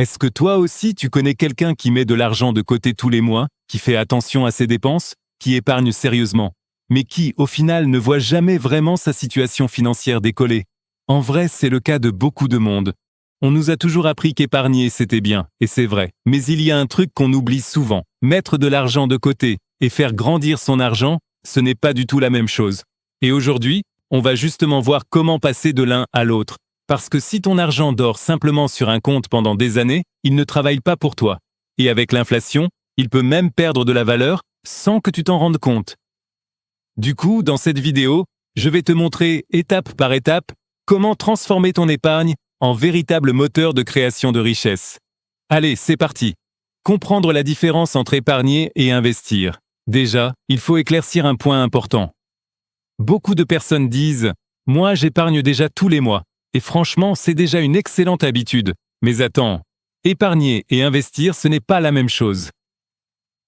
Est-ce que toi aussi tu connais quelqu'un qui met de l'argent de côté tous les mois, qui fait attention à ses dépenses, qui épargne sérieusement, mais qui, au final, ne voit jamais vraiment sa situation financière décoller? En vrai, c'est le cas de beaucoup de monde. On nous a toujours appris qu'épargner c'était bien, et c'est vrai. Mais il y a un truc qu'on oublie souvent. Mettre de l'argent de côté et faire grandir son argent, ce n'est pas du tout la même chose. Et aujourd'hui, on va justement voir comment passer de l'un à l'autre. Parce que si ton argent dort simplement sur un compte pendant des années, il ne travaille pas pour toi. Et avec l'inflation, il peut même perdre de la valeur sans que tu t'en rendes compte. Du coup, dans cette vidéo, je vais te montrer étape par étape comment transformer ton épargne en véritable moteur de création de richesse. Allez, c'est parti. Comprendre la différence entre épargner et investir. Déjà, il faut éclaircir un point important. Beaucoup de personnes disent « Moi, j'épargne déjà tous les mois ». Et franchement, c'est déjà une excellente habitude. Mais attends, épargner et investir, ce n'est pas la même chose.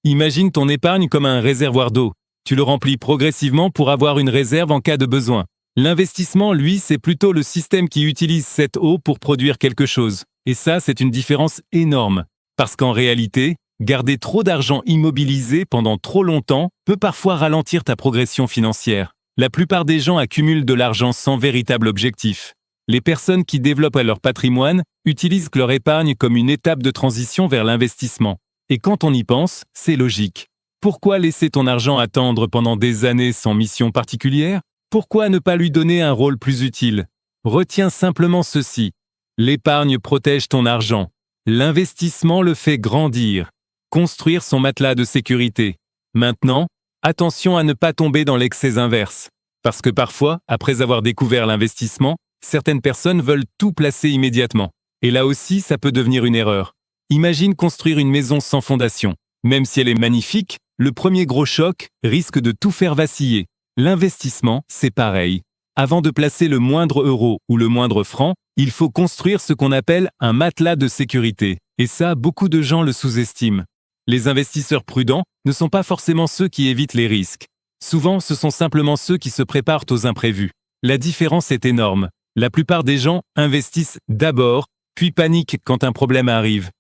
Imagine ton épargne comme un réservoir d'eau. Tu le remplis progressivement pour avoir une réserve en cas de besoin. L'investissement, lui, c'est plutôt le système qui utilise cette eau pour produire quelque chose. Et ça, c'est une différence énorme. Parce qu'en réalité, garder trop d'argent immobilisé pendant trop longtemps peut parfois ralentir ta progression financière. La plupart des gens accumulent de l'argent sans véritable objectif. Les personnes qui développent leur patrimoine utilisent leur épargne comme une étape de transition vers l'investissement. Et quand on y pense, c'est logique. Pourquoi laisser ton argent attendre pendant des années sans mission particulière? Pourquoi ne pas lui donner un rôle plus utile? Retiens simplement ceci. L'épargne protège ton argent. L'investissement le fait grandir. Construire son matelas de sécurité. Maintenant, attention à ne pas tomber dans l'excès inverse. Parce que parfois, après avoir découvert l'investissement, certaines personnes veulent tout placer immédiatement. Et là aussi, ça peut devenir une erreur. Imagine construire une maison sans fondation. Même si elle est magnifique, le premier gros choc risque de tout faire vaciller. L'investissement, c'est pareil. Avant de placer le moindre euro ou le moindre franc, il faut construire ce qu'on appelle un matelas de sécurité. Et ça, beaucoup de gens le sous-estiment. Les investisseurs prudents ne sont pas forcément ceux qui évitent les risques. Souvent, ce sont simplement ceux qui se préparent aux imprévus. La différence est énorme. La plupart des gens investissent d'abord, puis paniquent quand un problème arrive.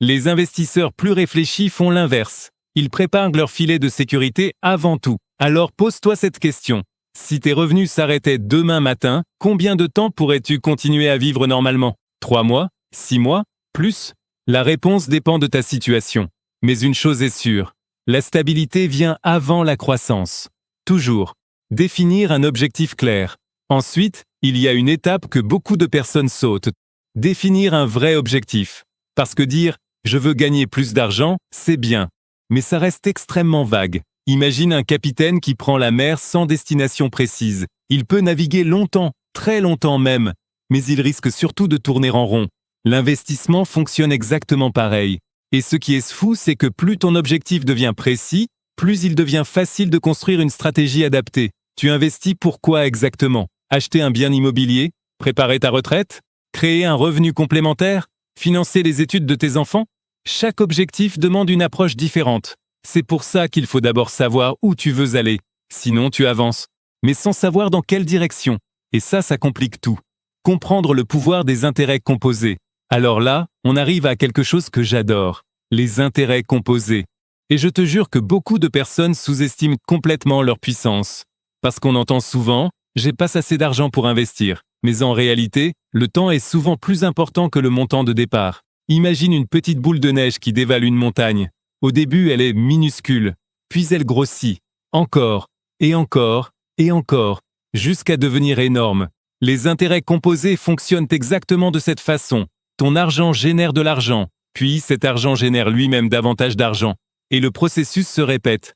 Les investisseurs plus réfléchis font l'inverse. Ils préparent leur filet de sécurité avant tout. Alors pose-toi cette question. Si tes revenus s'arrêtaient demain matin, combien de temps pourrais-tu continuer à vivre normalement? 3 mois? 6 mois? Plus? La réponse dépend de ta situation. Mais une chose est sûre, la stabilité vient avant la croissance. Toujours. Définir un objectif clair. Ensuite, il y a une étape que beaucoup de personnes sautent. Définir un vrai objectif. Parce que dire « je veux gagner plus d'argent », c'est bien. Mais ça reste extrêmement vague. Imagine un capitaine qui prend la mer sans destination précise. Il peut naviguer longtemps, très longtemps même, mais il risque surtout de tourner en rond. L'investissement fonctionne exactement pareil. Et ce qui est fou, c'est que plus ton objectif devient précis, plus il devient facile de construire une stratégie adaptée. Tu investis pour quoi exactement? Acheter un bien immobilier? Préparer ta retraite? Créer un revenu complémentaire? Financer les études de tes enfants? Chaque objectif demande une approche différente. C'est pour ça qu'il faut d'abord savoir où tu veux aller. Sinon, tu avances. Mais sans savoir dans quelle direction. Et ça complique tout. Comprendre le pouvoir des intérêts composés. Alors là, on arrive à quelque chose que j'adore. Les intérêts composés. Et je te jure que beaucoup de personnes sous-estiment complètement leur puissance. Parce qu'on entend souvent « j'ai pas assez d'argent pour investir ». Mais en réalité, le temps est souvent plus important que le montant de départ. Imagine une petite boule de neige qui dévale une montagne. Au début, elle est minuscule, puis elle grossit, encore, et encore, et encore, jusqu'à devenir énorme. Les intérêts composés fonctionnent exactement de cette façon. Ton argent génère de l'argent, puis cet argent génère lui-même davantage d'argent. Et le processus se répète.